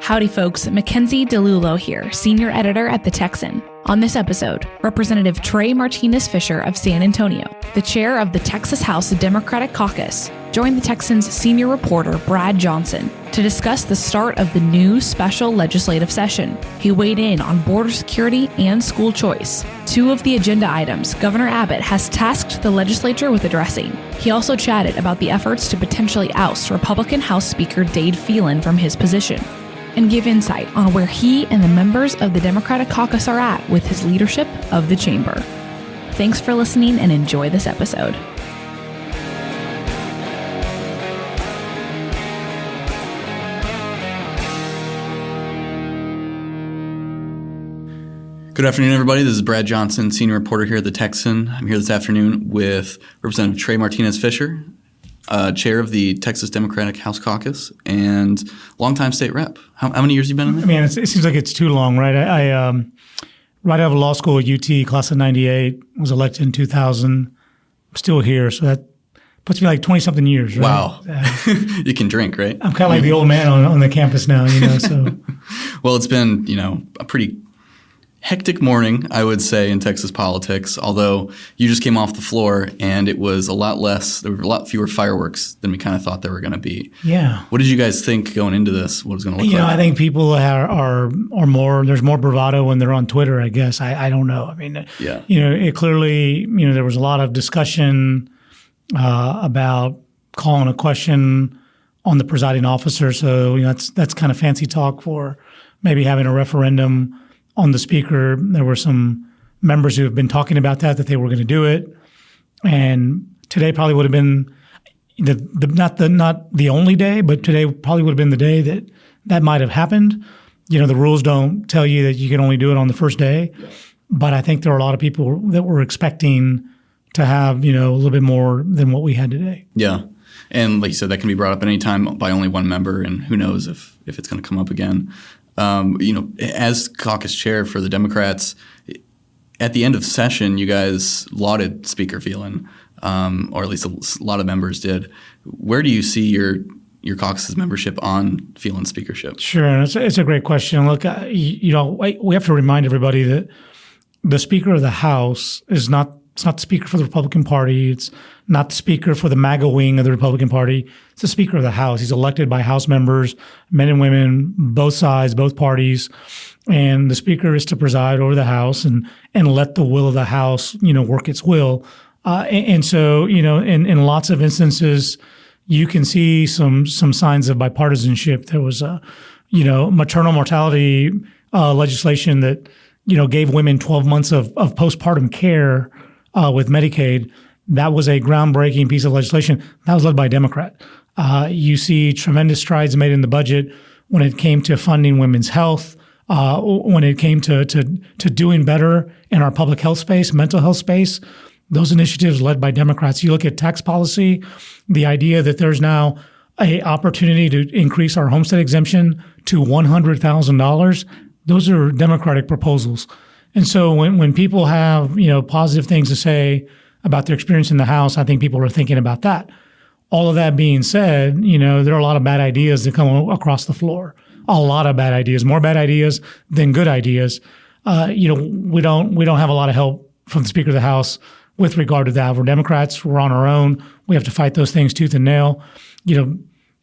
Howdy folks, Mackenzie DeLulo here, senior editor at the Texan. On this episode, Representative Trey Martinez Fischer of San Antonio, the chair of the Texas House Democratic Caucus, joined the Texan's senior reporter Brad Johnson to discuss the start of the new special legislative session. He weighed in on border security and school choice, two of the agenda items Governor Abbott has tasked the legislature with addressing. He also chatted about the efforts to potentially oust Republican House Speaker Dade Phelan from his position, and give insight on where he and the members of the Democratic Caucus are at with his leadership of the chamber. Thanks for listening and enjoy this episode. Good afternoon, everybody. This is Brad Johnson, senior reporter here at the Texan. I'm here this afternoon with Representative Trey Martinez Fischer, chair of the Texas Democratic House Caucus and longtime state rep. How many years have you been in there? I mean, it seems like it's too long, right? I right out of law school at UT, class of 98, was elected in 2000. I'm still here, so that puts me like 20-something years, right? Wow. You can drink, right? I'm kind of like the old man on the campus now, so. Well, it's been, a pretty hectic morning, I would say, in Texas politics, although you just came off the floor and it was there were a lot fewer fireworks than we kind of thought there were going to be. Yeah. What did you guys think going into this? What it was going to look like? I think people are more, there's more bravado when they're on Twitter, I guess. I don't know. I mean, it clearly, there was a lot of discussion about calling a question on the presiding officer. So, that's kind of fancy talk for maybe having a referendum on the speaker. There were some members who have been talking about that they were going to do it. And today probably would have been not the only day, but today probably would have been the day that might have happened. The rules don't tell you that you can only do it on the first day. Yeah. But I think there are a lot of people that were expecting to have, a little bit more than what we had today. Yeah. And like you said, that can be brought up at any time by only one member, and who knows if it's going to come up again. As caucus chair for the Democrats, at the end of session, you guys lauded Speaker Phelan, or at least a lot of members did. Where do you see your caucus's membership on Phelan's speakership? Sure, it's a great question. Look, we have to remind everybody that the Speaker of the House is not. It's not the Speaker for the Republican Party. It's not the Speaker for the MAGA wing of the Republican Party. It's the Speaker of the House. He's elected by House members, men and women, both sides, both parties. And the Speaker is to preside over the House and let the will of the House, work its will. And so, in lots of instances, you can see some signs of bipartisanship. There was maternal mortality legislation that, gave women 12 months of postpartum care with Medicaid. That was a groundbreaking piece of legislation. That was led by a Democrat. You see tremendous strides made in the budget when it came to funding women's health, when it came to doing better in our public health space, mental health space. Those initiatives led by Democrats. You look at tax policy, the idea that there's now an opportunity to increase our homestead exemption to $100,000. Those are Democratic proposals. And so when people have, positive things to say about their experience in the House, I think people are thinking about that. All of that being said, there are a lot of bad ideas that come across the floor. A lot of bad ideas, more bad ideas than good ideas. We don't have a lot of help from the Speaker of the House with regard to that. We're Democrats. We're on our own. We have to fight those things tooth and nail. The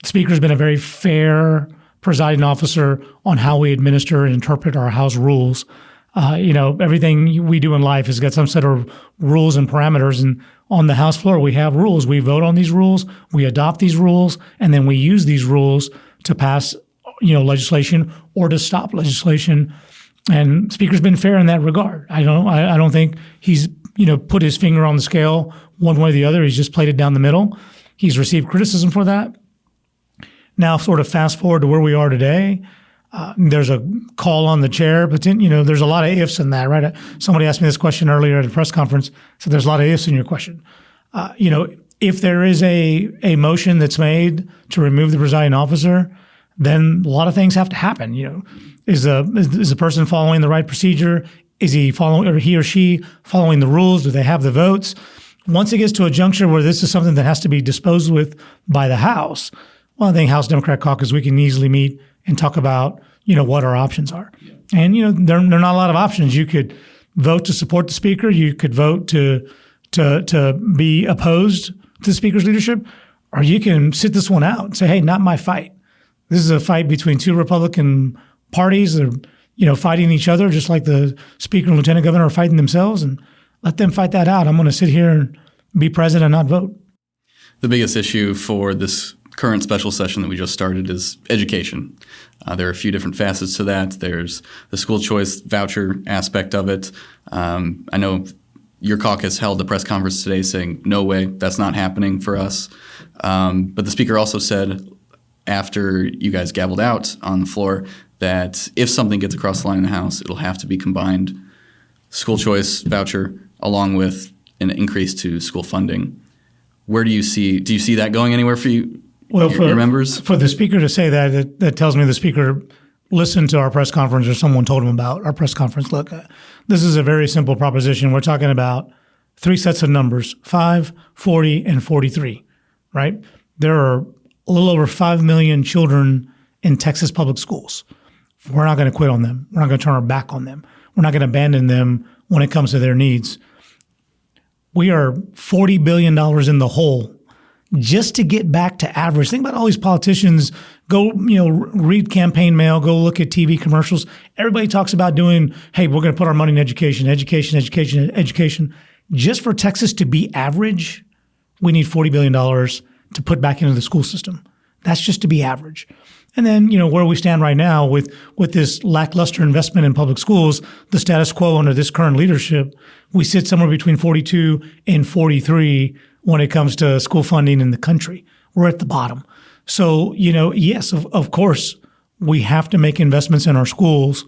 Speaker's been a very fair presiding officer on how we administer and interpret our House rules. Everything we do in life has got some set of rules and parameters. And on the House floor, we have rules. We vote on these rules, we adopt these rules, and then we use these rules to pass, legislation or to stop legislation. And Speaker's been fair in that regard. I don't think he's, put his finger on the scale one way or the other. He's just played it down the middle. He's received criticism for that. Now, sort of fast forward to where we are today. There's a call on the chair, but then, there's a lot of ifs in that, right? Somebody asked me this question earlier at a press conference, so there's a lot of ifs in your question. If there is a motion that's made to remove the presiding officer, then a lot of things have to happen. Is the person following the right procedure? Is he or she following the rules? Do they have the votes? Once it gets to a juncture where this is something that has to be disposed with by the House, well, I think House Democratic Caucus, we can easily meet and talk about what our options are. Yeah. And, there are not a lot of options. You could vote to support the speaker. You could vote to be opposed to the speaker's leadership, or you can sit this one out and say, hey, not my fight. This is a fight between two Republican parties that are, fighting each other, just like the speaker and lieutenant governor are fighting themselves, and let them fight that out. I'm going to sit here and be president and not vote. The biggest issue for this current special session that we just started is education. There are a few different facets to that. There's the school choice voucher aspect of it. I know your caucus held a press conference today saying, no way, that's not happening for us. But the speaker also said after you guys gabbled out on the floor that if something gets across the line in the House, it'll have to be combined school choice voucher along with an increase to school funding. Where do you see that going anywhere for you? Well, your members? For the speaker to say that tells me the speaker listened to our press conference or someone told him about our press conference. Look, this is a very simple proposition. We're talking about three sets of numbers, 5, 40, and 43, right? There are a little over 5 million children in Texas public schools. We're not going to quit on them. We're not going to turn our back on them. We're not going to abandon them when it comes to their needs. We are $40 billion in the hole just to get back to average. Think about all these politicians. Go, read campaign mail, go look at TV commercials. Everybody talks about doing, hey, we're going to put our money in education. Just for Texas to be average, we need $40 billion to put back into the school system. That's just to be average. And then, where we stand right now with this lackluster investment in public schools, the status quo under this current leadership, we sit somewhere between 42 and 43 when it comes to school funding in the country. We're at the bottom. So, yes, of course, we have to make investments in our schools.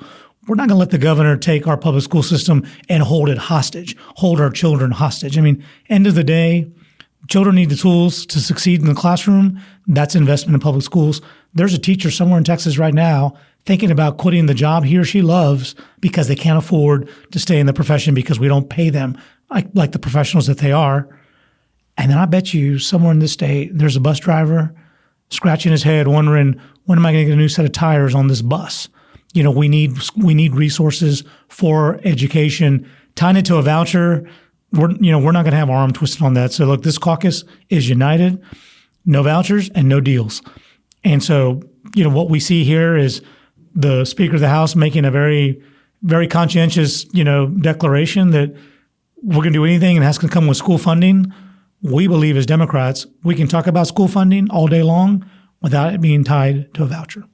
We're not going to let the governor take our public school system and hold it hostage, hold our children hostage. I mean, end of the day, children need the tools to succeed in the classroom. That's investment in public schools. There's a teacher somewhere in Texas right now thinking about quitting the job he or she loves because they can't afford to stay in the profession because we don't pay them like the professionals that they are. And then I bet you somewhere in this state, there's a bus driver scratching his head wondering, when am I going to get a new set of tires on this bus? We need resources for education. Tying it to a voucher, we're not going to have our arm twisted on that. So look, this caucus is united, no vouchers and no deals. And so, what we see here is the Speaker of the House making a very, very conscientious, declaration that we're going to do anything and it has to come with school funding. We believe as Democrats, we can talk about school funding all day long without it being tied to a voucher.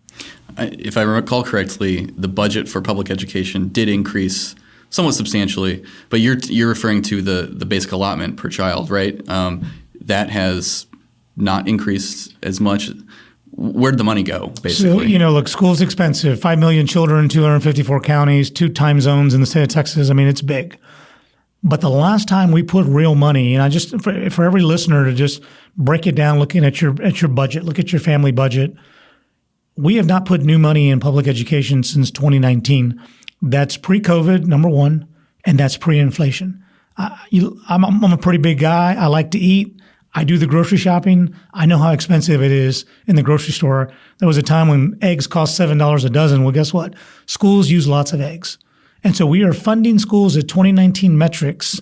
If I recall correctly, the budget for public education did increase somewhat substantially, but you're referring to the basic allotment per child, right? That has not increased as much. Where'd the money go, basically? So, look, school's expensive. 5 million children, 254 counties, 2 time zones in the state of Texas. I mean, it's big. But the last time we put real money, and I just for every listener to just break it down, looking at your budget, look at your family budget. We have not put new money in public education since 2019. That's pre-COVID, number one, and that's pre-inflation. I'm a pretty big guy. I like to eat. I do the grocery shopping. I know how expensive it is in the grocery store. There was a time when eggs cost $7 a dozen. Well, guess what? Schools use lots of eggs. And so we are funding schools at 2019 metrics,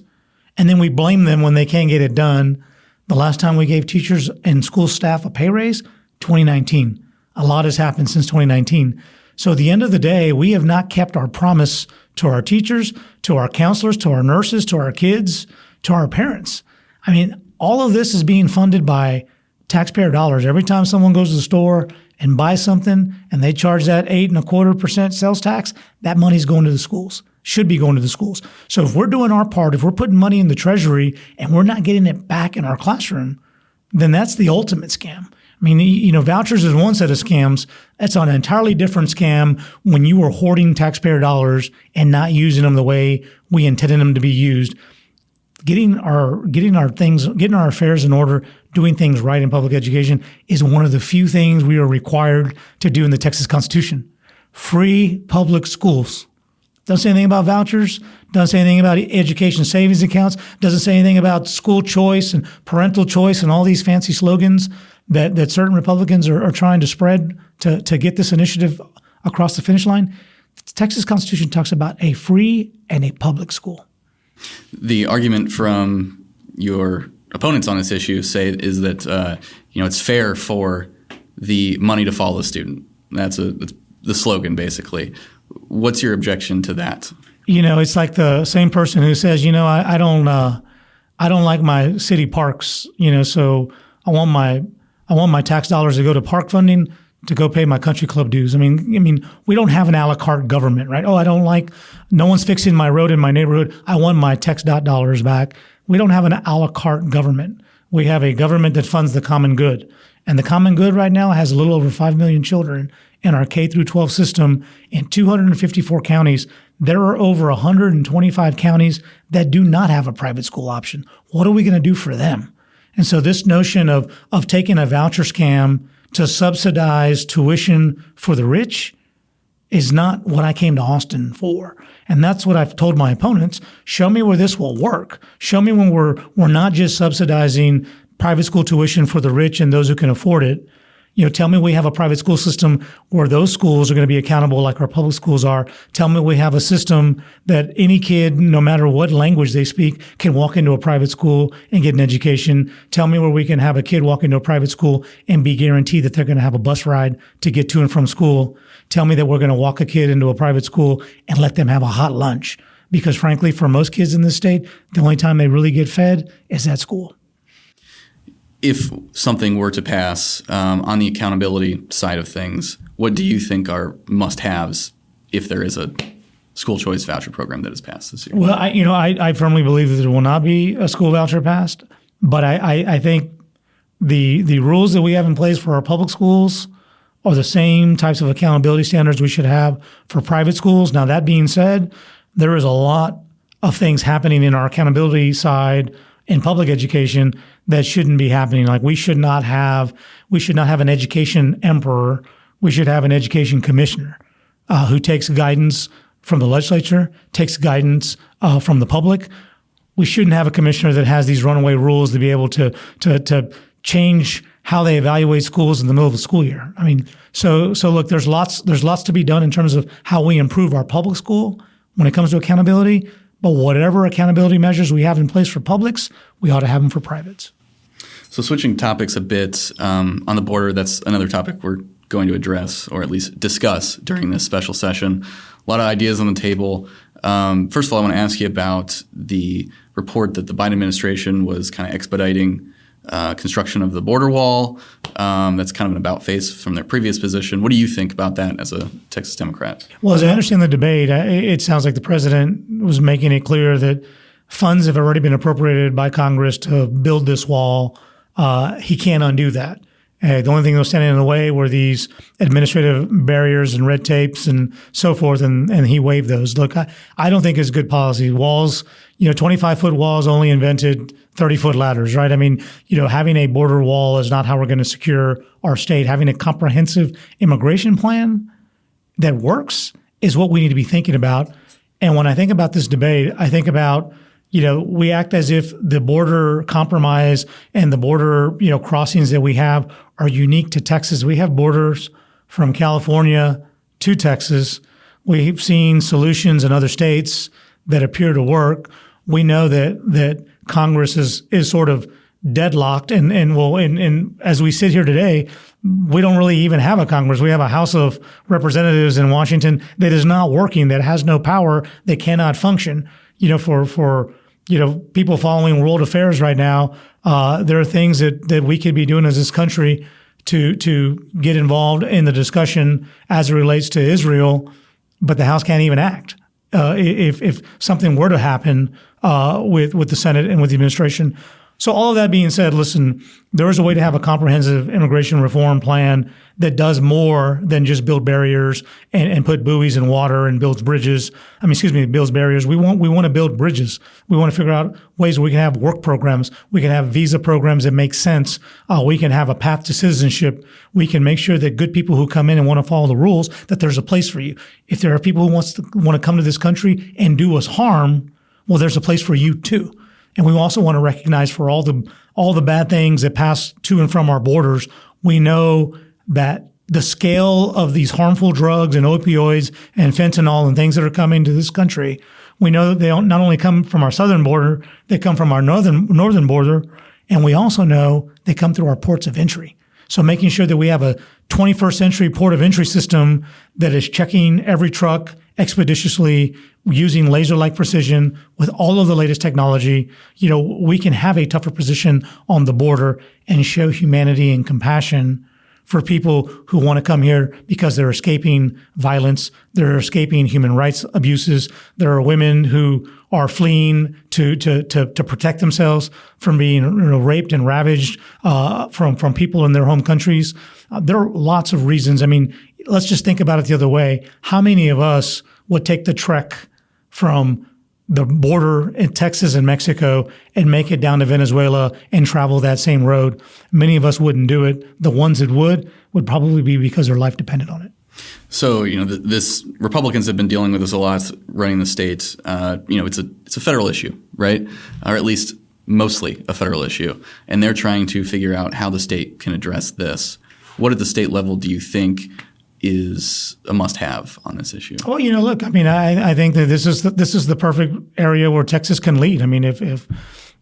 and then we blame them when they can't get it done. The last time we gave teachers and school staff a pay raise, 2019. A lot has happened since 2019. So at the end of the day, we have not kept our promise to our teachers, to our counselors, to our nurses, to our kids, to our parents. I mean, all of this is being funded by taxpayer dollars. Every time someone goes to the store and buys something and they charge that 8.25% sales tax, that money's going to the schools, should be going to the schools. So if we're doing our part, if we're putting money in the treasury and we're not getting it back in our classroom, then that's the ultimate scam. I mean, vouchers is one set of scams. That's an entirely different scam when you are hoarding taxpayer dollars and not using them the way we intended them to be used. Getting our affairs in order, doing things right in public education is one of the few things we are required to do in the Texas Constitution. Free public schools. Doesn't say anything about vouchers, doesn't say anything about education savings accounts, doesn't say anything about school choice and parental choice and all these fancy slogans that certain Republicans are trying to spread to get this initiative across the finish line. The Texas Constitution talks about a free and a public school. The argument from your opponents on this issue is that it's fair for the money to follow the student. That's the slogan, basically. What's your objection to that? It's like the same person who says, I don't like my city parks, so I want my tax dollars to go to park funding to go pay my country club dues. I mean, we don't have an a la carte government, right? No one's fixing my road in my neighborhood. I want my tax dollars back. We don't have an a la carte government. We have a government that funds the common good. And the common good right now has a little over 5 million children in our K through 12 system in 254 counties. There are over 125 counties that do not have a private school option. What are we going to do for them? And so this notion of taking a voucher scam to subsidize tuition for the rich is not what I came to Austin for. And that's what I've told my opponents. Show me where this will work. Show me when we're not just subsidizing private school tuition for the rich and those who can afford it. Tell me we have a private school system where those schools are going to be accountable like our public schools are. Tell me we have a system that any kid, no matter what language they speak, can walk into a private school and get an education. Tell me where we can have a kid walk into a private school and be guaranteed that they're going to have a bus ride to get to and from school. Tell me that we're going to walk a kid into a private school and let them have a hot lunch. Because frankly, for most kids in this state, the only time they really get fed is at school. If something were to pass on the accountability side of things, what do you think are must-haves if there is a school choice voucher program that is passed this year? Well, I firmly believe that there will not be a school voucher passed, but I think the rules that we have in place for our public schools are the same types of accountability standards we should have for private schools. Now, that being said, there is a lot of things happening in our accountability side in public education that shouldn't be happening. Like we should not have an education emperor. We should have an education commissioner who takes guidance from the legislature, takes guidance from the public. We shouldn't have a commissioner that has these runaway rules to be able to change how they evaluate schools in the middle of the school year. I mean, so look, there's lots to be done in terms of how we improve our public school when it comes to accountability. But whatever accountability measures we have in place for publics, we ought to have them for privates. So switching topics a bit, on the border, that's another topic we're going to address or at least discuss during this special session. A lot of ideas on the table. First of all, I want to ask you about the report that the Biden administration was kind of expediting construction of the border wall. That's kind of an about-face from their previous position. What do you think about that as a Texas Democrat? Well, as I understand the debate, it sounds like the president was making it clear that funds have already been appropriated by Congress to build this wall. He can't undo that. The only thing that was standing in the way were these administrative barriers and red tapes and so forth, and he waived those. Look, I don't think it's good policy. Walls, 25-foot walls only invented 30-foot ladders, right? I mean, having a border wall is not how we're going to secure our state. Having a comprehensive immigration plan that works is what we need to be thinking about. And when I think about this debate, I think about we act as if the border compromise and the border, crossings that we have are unique to Texas. We have borders from California to Texas. We've seen solutions in other states that appear to work. We know that Congress is sort of deadlocked and as we sit here today, we don't really even have a Congress. We have a House of Representatives in Washington that is not working, that has no power, that cannot function. For people following world affairs right now, there are things that we could be doing as this country to get involved in the discussion as it relates to Israel, but the House can't even act. If something were to happen with the Senate and with the administration. So all of that being said, listen, there is a way to have a comprehensive immigration reform plan that does more than just build barriers and put buoys in water and builds bridges. Builds barriers. We want to build bridges. We want to figure out ways where we can have work programs. We can have visa programs that make sense. We can have a path to citizenship. We can make sure that good people who come in and want to follow the rules, that there's a place for you. If there are people who want to come to this country and do us harm, well, there's a place for you too. And we also want to recognize for all the bad things that pass to and from our borders, we know that the scale of these harmful drugs and opioids and fentanyl and things that are coming to this country, we know that they don't not only come from our southern border, they come from our northern border, and we also know they come through our ports of entry. So making sure that we have a 21st century port of entry system that is checking every truck expeditiously using laser-like precision with all of the latest technology, we can have a tougher position on the border and show humanity and compassion for people who want to come here because they're escaping violence, they're escaping human rights abuses. There are women who are fleeing to protect themselves from being raped and ravaged from people in their home countries. There are lots of reasons. I mean, let's just think about it the other way. How many of us would take the trek from the border in Texas and Mexico and make it down to Venezuela and travel that same road? Many of us wouldn't do it. The ones that would probably be because their life depended on it. So, this Republicans have been dealing with this a lot running the state. It's a federal issue, right? Or at least mostly a federal issue. And they're trying to figure out how the state can address this. What at the state level do you think is a must-have on this issue? Well, look, I mean, I think that this is the perfect area where Texas can lead. I mean, if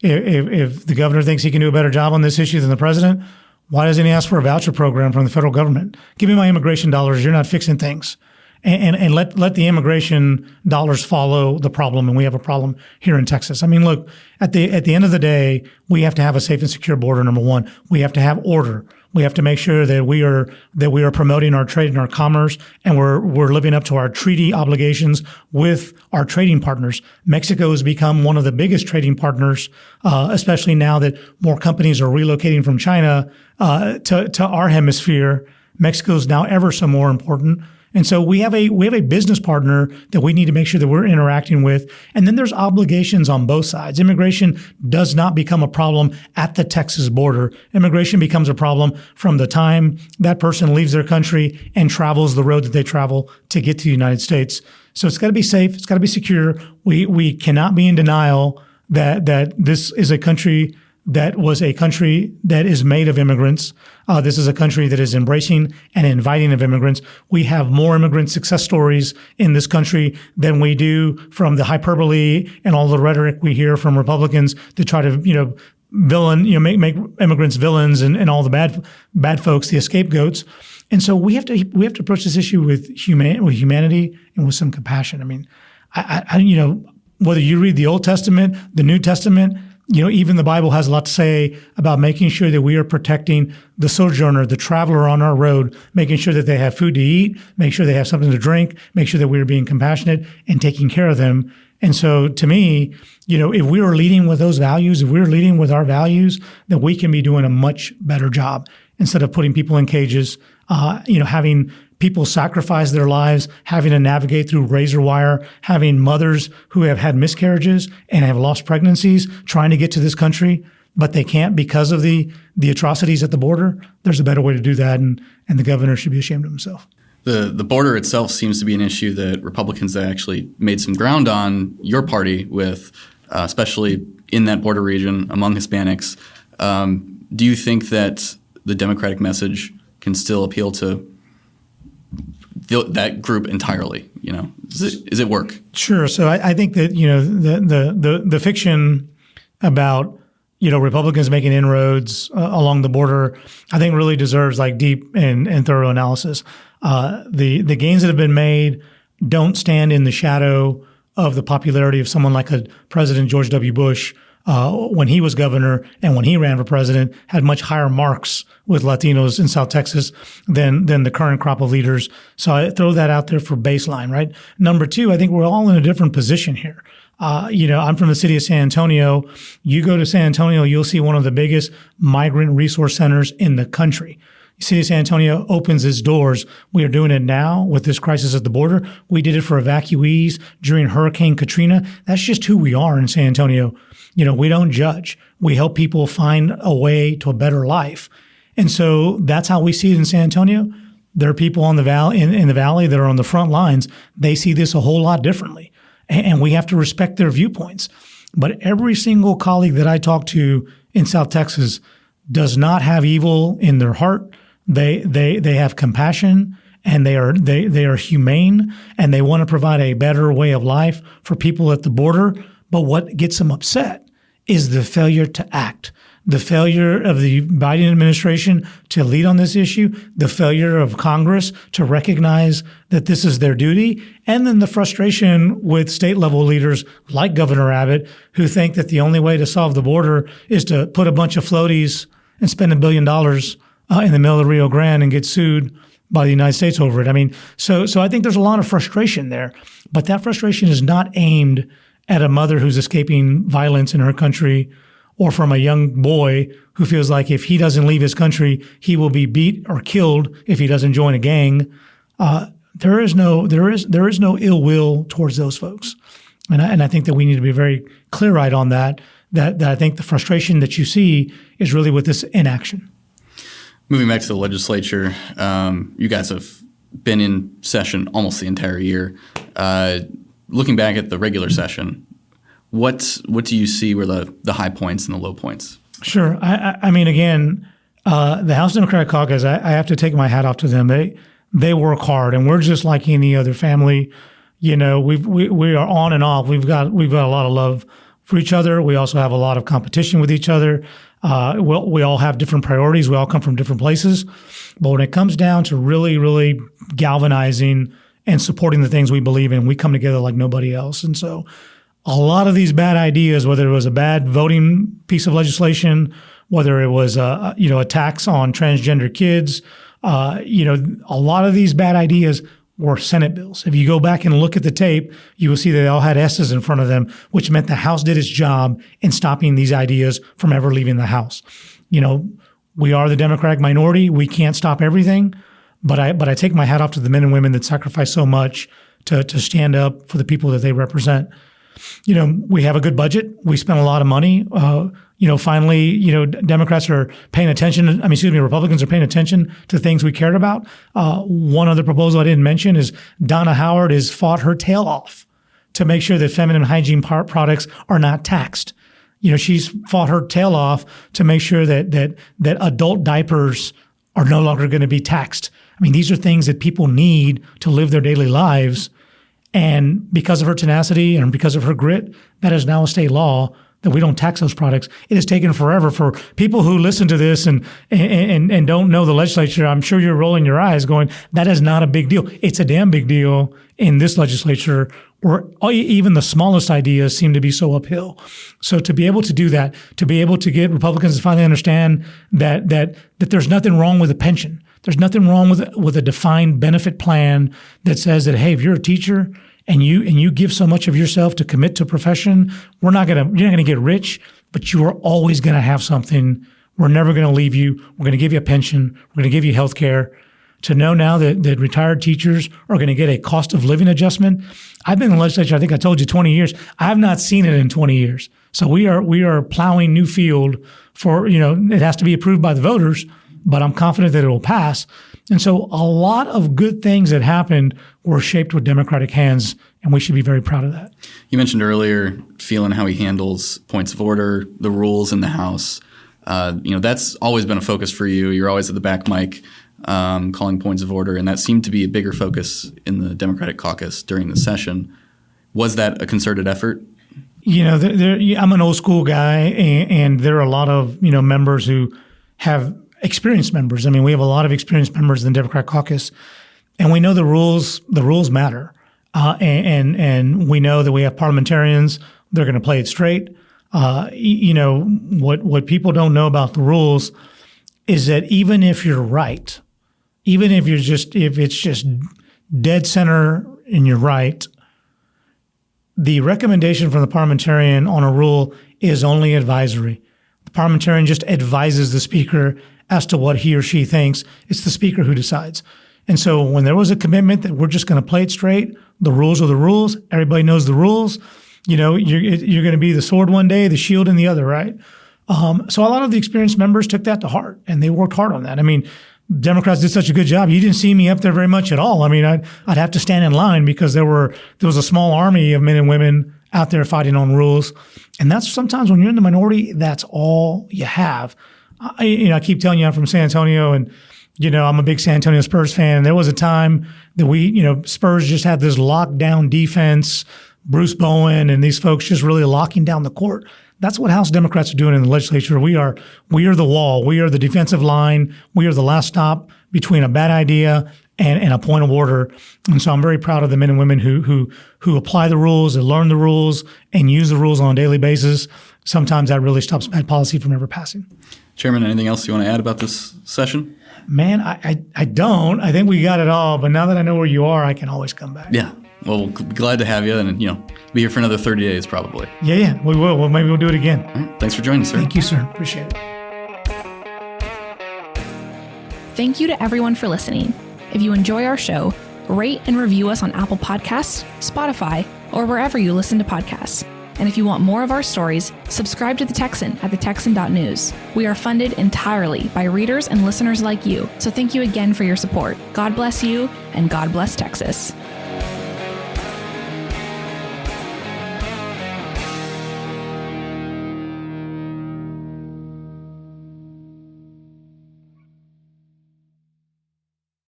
the governor thinks he can do a better job on this issue than the president, why doesn't he ask for a voucher program from the federal government? Give me my immigration dollars. You're not fixing things. And let the immigration dollars follow the problem, and we have a problem here in Texas. I mean, look, at the end of the day, we have to have a safe and secure border. Number one, we have to have order. We have to make sure that we are promoting our trade and our commerce, and we're living up to our treaty obligations with our trading partners. Mexico has become one of the biggest trading partners, especially now that more companies are relocating from China to our hemisphere. Mexico is now ever so more important. And so we have a business partner that we need to make sure that we're interacting with. And then there's obligations on both sides. Immigration does not become a problem at the Texas border. Immigration becomes a problem from the time that person leaves their country and travels the road that they travel to get to the United States. So it's got to be safe. It's got to be secure. We cannot be in denial that this is a country that was a country that is made of immigrants. This is a country that is embracing and inviting of immigrants. We have more immigrant success stories in this country than we do from the hyperbole and all the rhetoric we hear from Republicans to try to, make immigrants villains and all the bad folks, the scapegoats. And so we have to approach this issue with humanity and with some compassion. I mean, I whether you read the Old Testament, the New Testament, even the Bible has a lot to say about making sure that we are protecting the sojourner, the traveler on our road, making sure that they have food to eat, make sure they have something to drink, make sure that we are being compassionate and taking care of them. And so to me, if we are leading with those values, if we're leading with our values, then we can be doing a much better job instead of putting people in cages, having people sacrifice their lives, having to navigate through razor wire, having mothers who have had miscarriages and have lost pregnancies trying to get to this country, but they can't because of the atrocities at the border. There's a better way to do that, and the governor should be ashamed of himself. The border itself seems to be an issue that Republicans have actually made some ground on your party with, especially in that border region among Hispanics. Do you think that the Democratic message can still appeal to that group entirely? Is it work? Sure. So I think that the fiction about Republicans making inroads along the border, I think really deserves deep and thorough analysis. The gains that have been made don't stand in the shadow of the popularity of someone like a President George W. Bush. When he was governor and when he ran for president, had much higher marks with Latinos in South Texas than the current crop of leaders. So I throw that out there for baseline, right? Number two, I think we're all in a different position here. I'm from the city of San Antonio. You go to San Antonio, you'll see one of the biggest migrant resource centers in the country. The city of San Antonio opens its doors. We are doing it now with this crisis at the border. We did it for evacuees during Hurricane Katrina. That's just who we are in San Antonio. We don't judge. We help people find a way to a better life. And so that's how we see it in San Antonio. There are people on the valley in the valley that are on the front lines. They see this a whole lot differently. And we have to respect their viewpoints. But every single colleague that I talk to in South Texas does not have evil in their heart. They have compassion, and they are humane, and they want to provide a better way of life for people at the border. But what gets them upset is the failure to act, the failure of the Biden administration to lead on this issue, the failure of Congress to recognize that this is their duty, and then the frustration with state-level leaders like Governor Abbott, who think that the only way to solve the border is to put a bunch of floaties and spend $1 billion in the middle of the Rio Grande and get sued by the United States over it. I mean, so I think there's a lot of frustration there, but that frustration is not aimed at a mother who's escaping violence in her country, or from a young boy who feels like if he doesn't leave his country, he will be beat or killed if he doesn't join a gang. There is no ill will towards those folks, and I think that we need to be very clear-eyed on that. That I think the frustration that you see is really with this inaction. Moving back to the legislature, you guys have been in session almost the entire year. Looking back at the regular session, what do you see were the high points and the low points? Sure. I mean, again, the House Democratic Caucus, I have to take my hat off to them. They work hard, and we're just like any other family. You know, we are on and off. We've got a lot of love for each other. We also have a lot of competition with each other. We all have different priorities. We all come from different places. But when it comes down to really, really galvanizing and supporting the things we believe in, we come together like nobody else. And so a lot of these bad ideas, whether it was a bad voting piece of legislation, whether it was a tax on transgender kids, a lot of these bad ideas were Senate bills. If you go back and look at the tape, you will see that they all had S's in front of them, which meant the House did its job in stopping these ideas from ever leaving the House. You know, we are the Democratic minority. We can't stop everything, but I take my hat off to the men and women that sacrifice so much to stand up for the people that they represent. You know, we have a good budget. We spend a lot of money. Finally, Democrats are paying attention. Republicans are paying attention to things we cared about. One other proposal I didn't mention is Donna Howard has fought her tail off to make sure that feminine hygiene products are not taxed. You know, she's fought her tail off to make sure that adult diapers are no longer going to be taxed. I mean, these are things that people need to live their daily lives. And because of her tenacity and because of her grit, that is now a state law that we don't tax those products. It has taken forever for people who listen to this and don't know the legislature. I'm sure you're rolling your eyes going, that is not a big deal. It's a damn big deal in this legislature where even the smallest ideas seem to be so uphill. So to be able to do that, to be able to get Republicans to finally understand that there's nothing wrong with a pension. There's nothing wrong with a defined benefit plan that says that, hey, if you're a teacher and you give so much of yourself to commit to a profession, you're not gonna get rich, but you are always gonna have something. We're never gonna leave you. We're gonna give you a pension. We're gonna give you health care. To know now that retired teachers are gonna get a cost of living adjustment. I've been in the legislature, I think I told you 20 years. I have not seen it in 20 years. So we are plowing new field for, it has to be approved by the voters, but I'm confident that it will pass. And so a lot of good things that happened were shaped with Democratic hands, and we should be very proud of that. You mentioned earlier feeling how he handles points of order, the rules in the House. That's always been a focus for you. You're always at the back mic calling points of order, and that seemed to be a bigger focus in the Democratic caucus during the session. Was that a concerted effort? I'm an old school guy, and there are a lot of members who have experienced members. I mean, we have a lot of experienced members in the Democratic caucus, and we know the rules matter. And we know that we have parliamentarians. They're going to play it straight. What people don't know about the rules is that even if you're right, even if it's just dead center and you're right, the recommendation from the parliamentarian on a rule is only advisory. The parliamentarian just advises the speaker as to what he or she thinks. It's the speaker who decides. And so when there was a commitment that we're just going to play it straight, the rules are the rules, everybody knows the rules, you're going to be the sword one day, the shield in the other, right? So a lot of the experienced members took that to heart, and they worked hard on that. I mean, Democrats did such a good job. You didn't see me up there very much at all. I mean, I'd have to stand in line because there was a small army of men and women out there fighting on rules. And that's sometimes when you're in the minority, that's all you have. I keep telling you I'm from San Antonio, and I'm a big San Antonio Spurs fan. There was a time that Spurs just had this lockdown defense, Bruce Bowen and these folks just really locking down the court. That's what House Democrats are doing in the legislature. We are the wall. We are the defensive line. We are the last stop between a bad idea and a point of order. And so I'm very proud of the men and women who apply the rules and learn the rules and use the rules on a daily basis. Sometimes that really stops bad policy from ever passing. Chairman, anything else you want to add about this session? Man, I don't. I think we got it all. But now that I know where you are, I can always come back. Yeah. Well, we'll be glad to have you and, be here for another 30 days probably. Yeah, we will. Well, maybe we'll do it again. All right. Thanks for joining us, sir. Thank you, sir. Appreciate it. Thank you to everyone for listening. If you enjoy our show, rate and review us on Apple Podcasts, Spotify, or wherever you listen to podcasts. And if you want more of our stories, subscribe to The Texan at thetexan.news. We are funded entirely by readers and listeners like you, so thank you again for your support. God bless you, and God bless Texas.